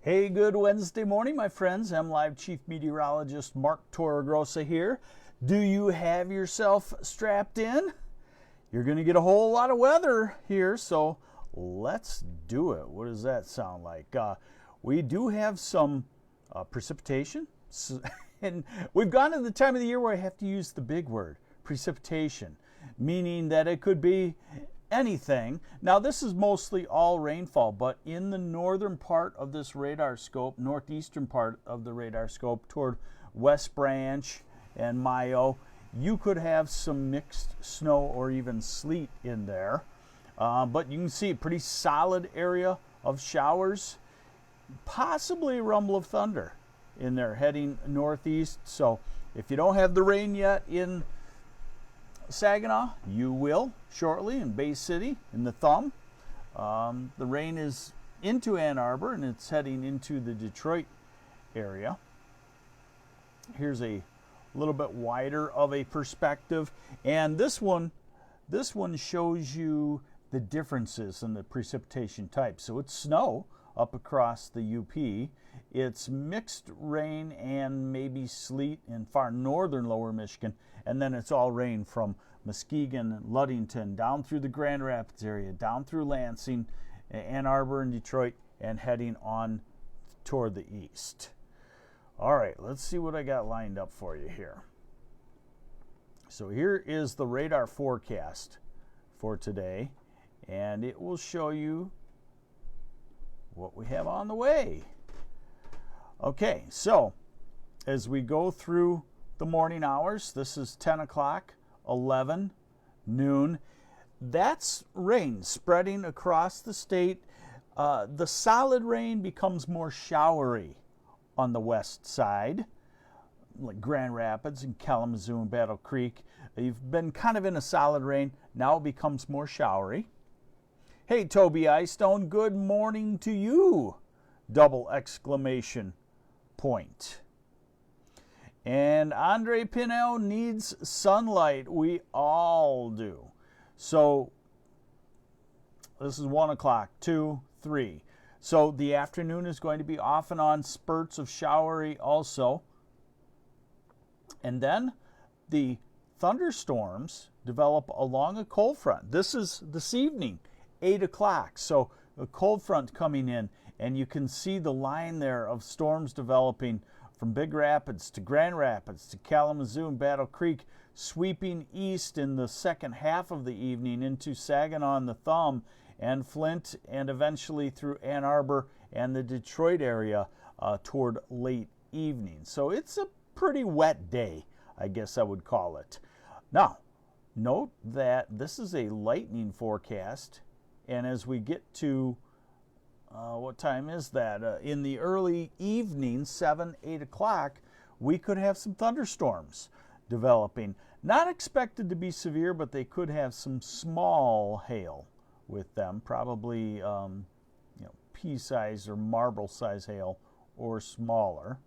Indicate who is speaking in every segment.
Speaker 1: Hey, good Wednesday morning, my friends. MLive Chief Meteorologist Mark Torregrossa here. Do you have yourself strapped in? You're going to get a whole lot of weather here, so let's do it. What does that sound like? We do have some precipitation, and we've gone to the time of the year where I have to use the big word, precipitation, meaning that it could be anything. Now, this is mostly all rainfall, but in the northern part of this radar scope, northeastern part of the radar scope toward West Branch and Mayo, you could have some mixed snow or even sleet in there. But you can see a pretty solid area of showers, possibly a rumble of thunder in there heading northeast. So if you don't have the rain yet in Saginaw, you will shortly in Bay City in the Thumb. The rain is into Ann Arbor and it's heading into the Detroit area. Here's a little bit wider of a perspective, and this one shows you the differences in the precipitation type. So it's snow up across the UP. It's mixed rain and maybe sleet in far northern lower Michigan, and then it's all rain from Muskegon, Ludington, down through the Grand Rapids area, down through Lansing, Ann Arbor, and Detroit, and heading on toward the east. All right, let's see what I got lined up for you here. So here is the radar forecast for today, and it will show you what we have on the way. Okay, so as we go through the morning hours, this is 10 o'clock, 11, noon. That's rain spreading across the state. The solid rain becomes more showery on the west side, like Grand Rapids and Kalamazoo and Battle Creek. You've been kind of in a solid rain. Now it becomes more showery. Hey, Toby Eyestone, good morning to you! Double exclamation point. And Andre Pinel needs sunlight. We all do. So this is 1 o'clock, 2, 3. So the afternoon is going to be off and on spurts of showery also. And then the thunderstorms develop along a cold front. This is this evening, 8 o'clock. So a cold front coming in, and you can see the line there of storms developing from Big Rapids to Grand Rapids to Kalamazoo and Battle Creek, sweeping east in the second half of the evening into Saginaw and the Thumb and Flint, and eventually through Ann Arbor and the Detroit area toward late evening. So it's a pretty wet day, I guess I would call it. Now, note that this is a lightning forecast, and as we get to what time is that? In the early evening, 7, 8 o'clock, we could have some thunderstorms developing. Not expected to be severe, but they could have some small hail with them, probably pea-size or marble-size hail or smaller.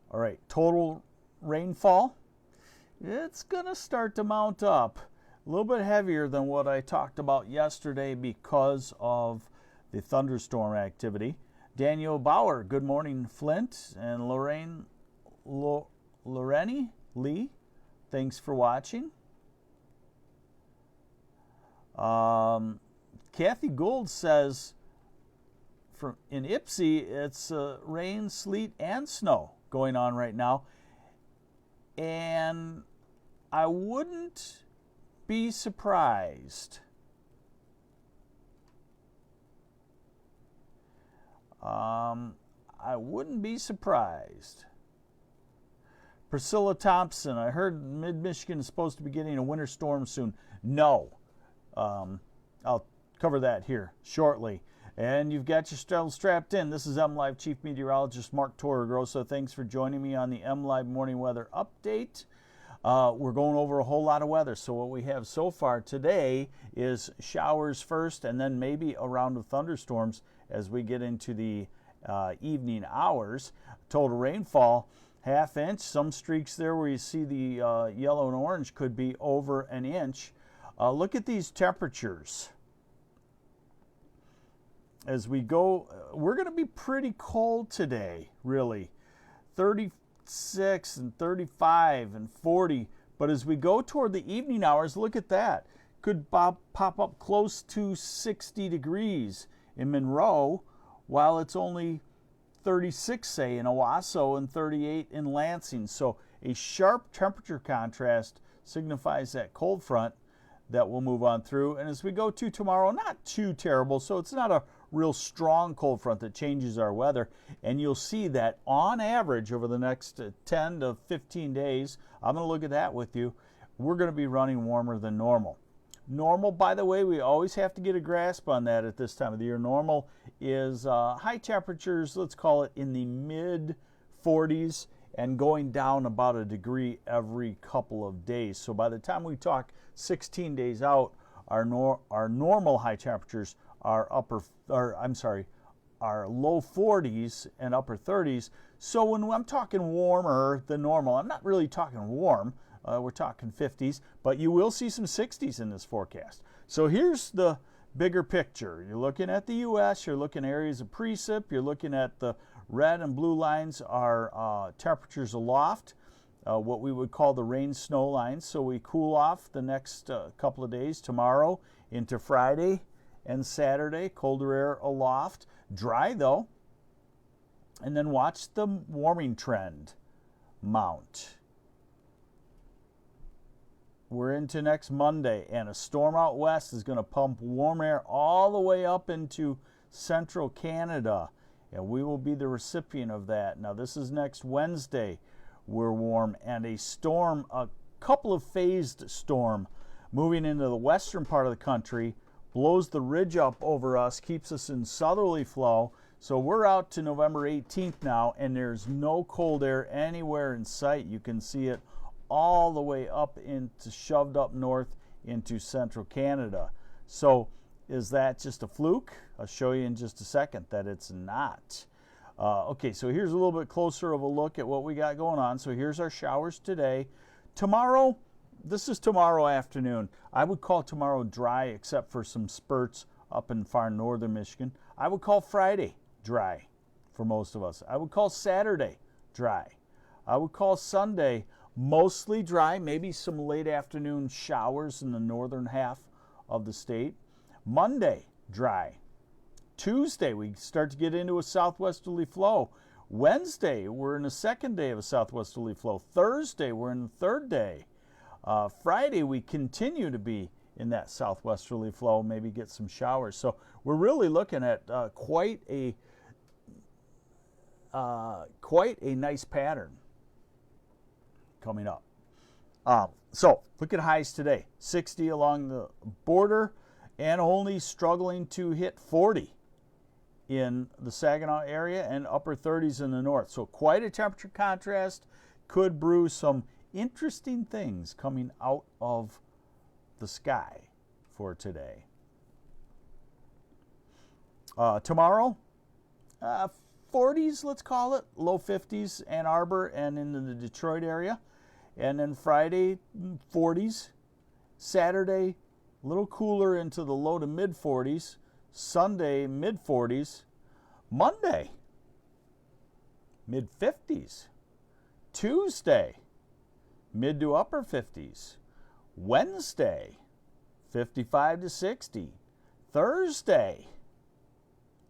Speaker 1: All right, total rainfall. It's going to start to mount up. A little bit heavier than what I talked about yesterday because of the thunderstorm activity. Daniel Bauer, good morning, Flint. And Lorraine Lee, thanks for watching. Kathy Gould says in Ypsi, it's rain, sleet, and snow going on right now. And I wouldn't be surprised. I wouldn't be surprised. Priscilla Thompson, I heard mid-Michigan is supposed to be getting a winter storm soon. No. I'll cover that here shortly. And you've got your strapped in. This is MLive Chief Meteorologist Mark Torregrossa. Thanks for joining me on the MLive Morning Weather Update. We're going over a whole lot of weather. So what we have so far today is showers first, and then maybe a round of thunderstorms as we get into the evening hours. Total rainfall, ½ inch. Some streaks there where you see the yellow and orange could be over an inch. Look at these temperatures. as we go, we're going to be pretty cold today, really. 36 and 35 and 40. But as we go toward the evening hours, look at that. Could pop up close to 60 degrees in Monroe, while it's only 36, say, in Owasso and 38 in Lansing. So a sharp temperature contrast signifies that cold front that will move on through. And as we go to tomorrow, not too terrible. So it's not a real strong cold front that changes our weather. And you'll see that on average over the next 10 to 15 days, I'm going to look at that with you, we're going to be running warmer than normal. Normal, by the way, we always have to get a grasp on that at this time of the year. Normal is high temperatures, let's call it in the mid 40s, and going down about a degree every couple of days. So by the time we talk 16 days out, our normal high temperatures are are low 40s and upper 30s. So when I'm talking warmer than normal, I'm not really talking warm. We're talking 50s, but you will see some 60s in this forecast. So here's the bigger picture. You're looking at the U.S., you're looking at areas of precip, you're looking at the red and blue lines are temperatures aloft, what we would call the rain-snow lines. So we cool off the next couple of days, tomorrow into Friday and Saturday, colder air aloft, dry though, and then watch the warming trend mount. We're into next Monday, and a storm out west is going to pump warm air all the way up into central Canada, and we will be the recipient of that. Now, this is next Wednesday. We're warm, and a storm, a couple of phased storm moving into the western part of the country, blows the ridge up over us, keeps us in southerly flow. So we're out to November 18th now, and there's no cold air anywhere in sight. You can see it all the way up into, shoved up north into central Canada. So is that just a fluke? I'll show you in just a second that it's not. Okay, so here's a little bit closer of a look at what we got going on. So here's our showers today. Tomorrow, this is tomorrow afternoon. I would call tomorrow dry except for some spurts up in far northern Michigan. I would call Friday dry for most of us. I would call Saturday dry. I would call Sunday mostly dry, maybe some late afternoon showers in the northern half of the state. Monday, dry. Tuesday, we start to get into a southwesterly flow. Wednesday, we're in the second day of a southwesterly flow. Thursday, we're in the third day. Friday, we continue to be in that southwesterly flow, maybe get some showers. So we're really looking at quite a nice pattern coming up. So look at highs today. 60 along the border and only struggling to hit 40 in the Saginaw area and upper 30s in the north. So quite a temperature contrast. Could brew some interesting things coming out of the sky for today. Tomorrow, 40s, let's call it, low 50s, Ann Arbor and in the Detroit area. And then Friday, 40s. Saturday, a little cooler into the low to mid 40s. Sunday, mid 40s. Monday, mid 50s. Tuesday, mid to upper 50s. Wednesday, 55 to 60. Thursday,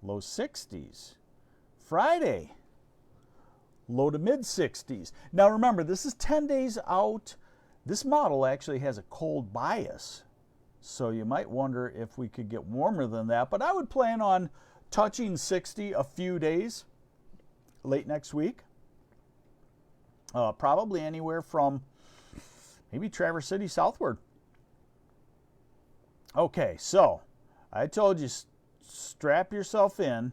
Speaker 1: low 60s. Friday, low to mid 60s. Now remember, this is 10 days out. This model actually has a cold bias, so you might wonder if we could get warmer than that, but I would plan on touching 60 a few days late next week. Probably anywhere from maybe Traverse City southward. Okay, so I told you, strap yourself in.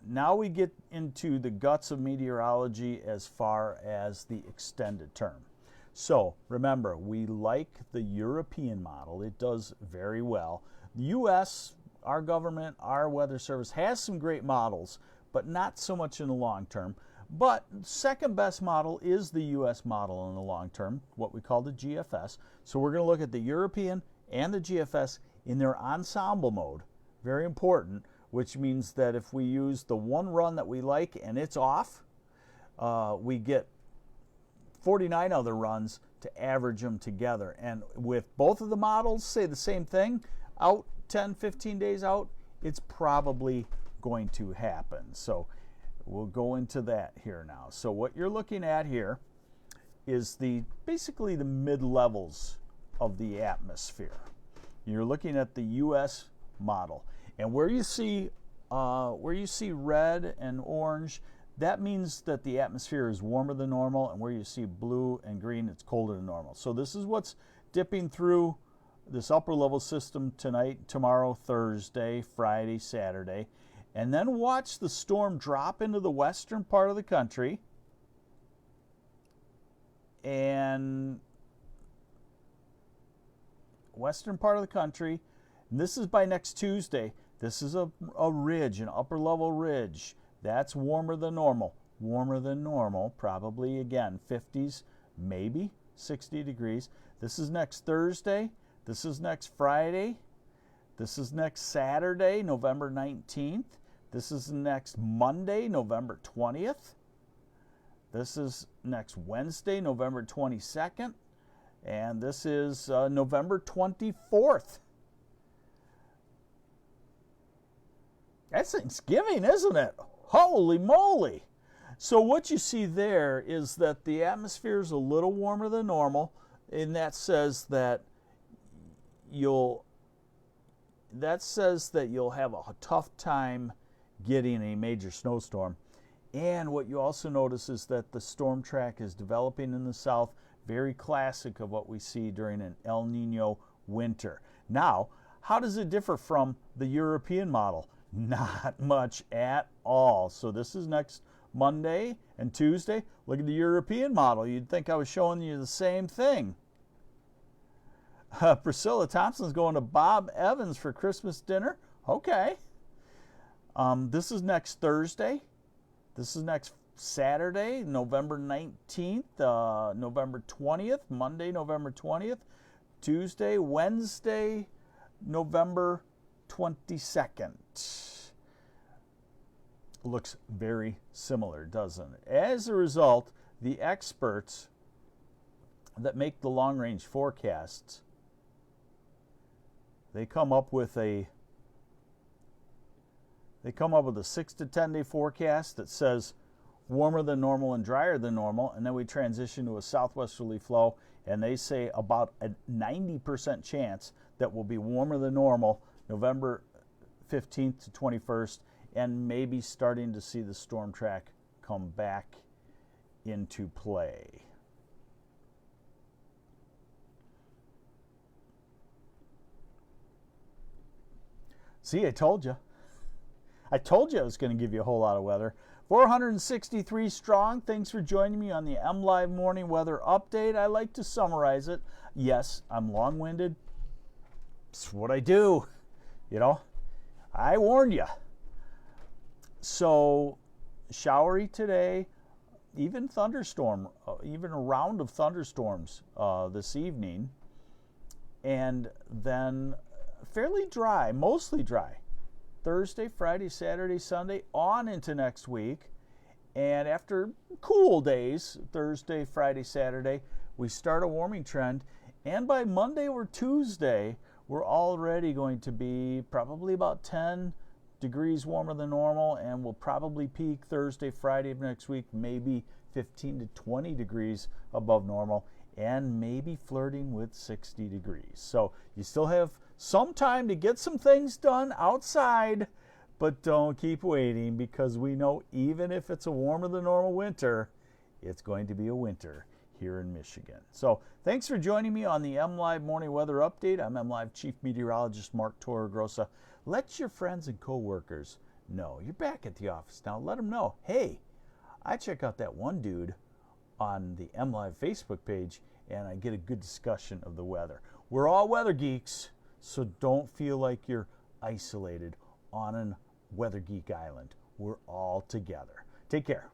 Speaker 1: Now we get into the guts of meteorology as far as the extended term. So remember, we like the European model. It does very well. The U.S., our government, our weather service has some great models, but not so much in the long term. But second best model is the U.S. model in the long term, what we call the GFS. So we're going to look at the European and the GFS in their ensemble mode very important, which means that if we use the one run that we like and it's off, we get 49 other runs to average them together. And with both of the models say the same thing, out 10, 15 days out, it's probably going to happen. So we'll go into that here now. So what you're looking at here is basically the mid-levels of the atmosphere. You're looking at the US model, and where you see red and orange, that means that the atmosphere is warmer than normal, and where you see blue and green, it's colder than normal. So this is what's dipping through this upper level system tonight, tomorrow, Thursday, Friday, Saturday, and then watch the storm drop into the western part of the country. And western part of the country, and this is by next Tuesday. This is a ridge, an upper level ridge. That's warmer than normal. Warmer than normal, probably again 50s, maybe 60 degrees. This is next Thursday. This is next Friday. This is next Saturday, November 19th. This is next Monday, November 20th. This is next Wednesday, November 22nd. And this is November 24th. That's Thanksgiving, isn't it? Holy moly. So what you see there is that the atmosphere is a little warmer than normal, and that says that you'll have a tough time getting a major snowstorm. And what you also notice is that the storm track is developing in the south, very classic of what we see during an El Nino winter. Now, how does it differ from the European model? Not much at all. So this is next Monday and Tuesday. Look at the European model. You'd think I was showing you the same thing. Priscilla Thompson's going to Bob Evans for Christmas dinner. Okay. This is next Thursday. This is next Saturday, November 19th, November 20th, Monday, November 20th, Tuesday, Wednesday, November 22nd. Looks very similar, doesn't it? As a result, the experts that make the long-range forecasts, they come up with a 6 to 10 day forecast that says warmer than normal and drier than normal, and then we transition to a southwesterly flow, and they say about a 90% chance that will be warmer than normal November 15th to 21st, and maybe starting to see the storm track come back into play. See, I told you. I told you I was going to give you a whole lot of weather. 463 strong. Thanks for joining me on the MLive Morning Weather Update. I like to summarize it. Yes, I'm long-winded. It's what I do. You know, I warned you. So, showery today, even thunderstorm, even a round of thunderstorms this evening. And then fairly dry, mostly dry. Thursday, Friday, Saturday, Sunday, on into next week. And after cool days, Thursday, Friday, Saturday, we start a warming trend. And by Monday or Tuesday, we're already going to be probably about 10 degrees warmer than normal, and we'll probably peak Thursday, Friday of next week, maybe 15 to 20 degrees above normal, and maybe flirting with 60 degrees. So you still have some time to get some things done outside, but don't keep waiting, because we know even if it's a warmer than normal winter, it's going to be a winter here in Michigan. So thanks for joining me on the MLive Morning Weather Update. I'm MLive Chief Meteorologist Mark Torregrossa. Let your friends and coworkers know. You're back at the office now. Let them know, hey, I check out that one dude on the MLive Facebook page, and I get a good discussion of the weather. We're all weather geeks, so don't feel like you're isolated on a weather geek island. We're all together. Take care.